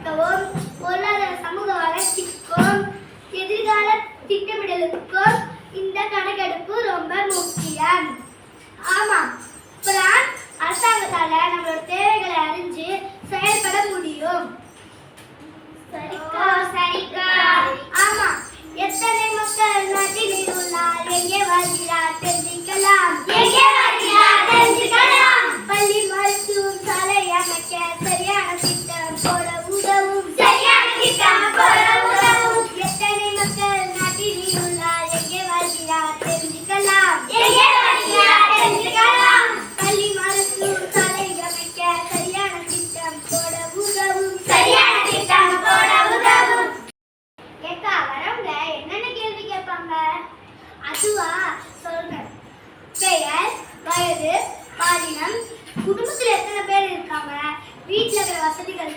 அதிகரிக்கவும் பொருளாதார சமூக வளர்ச்சிக்கும் எதிர்கால திட்டமிடலுக்கும் இந்த கணக்கெடுப்பு ரொம்ப முக்கியம். ஆமா, இப்பதான் அரசாங்கத்தால நம்மளோட தேவைகளை அறிஞ்சு செயல்பட முடியும். சரிக்கா. ஆமா, எத்தனை மக்கள் நாட்டில் உள்ளார், எங்கே வாழ்கிறார் தெரிஞ்சுக்கலாம். பள்ளி மருத்துவம் சாலை அமைக்க சரியான திட்டம் போட உதவும். எத்தனை மக்கள் நாட்டில் உள்ளார், எங்கே வாழ்கிறார் தெரிஞ்சுக்கலாம். பள்ளி மருத்துவம் சாலை அமைக்க சரியான திட்டம் போட உதவும். ஏக்கா, வரவங்க என்னென்ன கேள்வி கேட்பாங்க? அதுவா சொல்றேன். பெயர், வயது, பாலினம், குடும்பத்துல எத்தனை பேர் இருக்காங்க, வீட்டுல இருக்கிற வசதிகள்,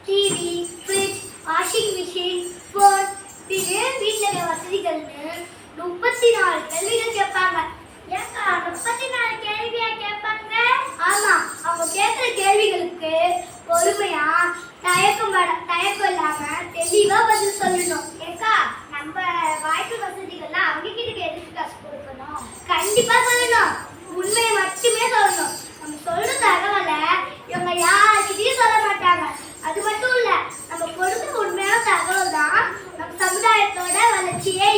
TV, fridge, washing machine, phone, வீட்டுல இருக்கிற வசதிகள்னு 34 கேள்விகள் கேட்பாங்க. ஏக்கா, 34 கேள்வியா கேட்பாங்க? ஆமா, அவங்க கேட்கிற கேள்விகளுக்கு பொறுமையா தயக்கம் இல்லாம தெளிவா பதில் சொல்லணும். ஏக்கா, நம்ம வாய்ப்பு வசதிகள்லாம் அவங்க கிட்ட எதுக்கு காசு கொடுக்கணும்? கண்டிப்பா சொல்லணும். உண்மையை மட்டுமே சொல்லணும். நம்ம சொல்ற தகவலை இவங்க யார்கிட்டயும் சொல்ல மாட்டாங்க. அது மட்டும் இல்ல, நம்ம கொடுத்த உண்மையான தகவல் தான் நம்ம சமுதாயத்தோட வளர்ச்சியே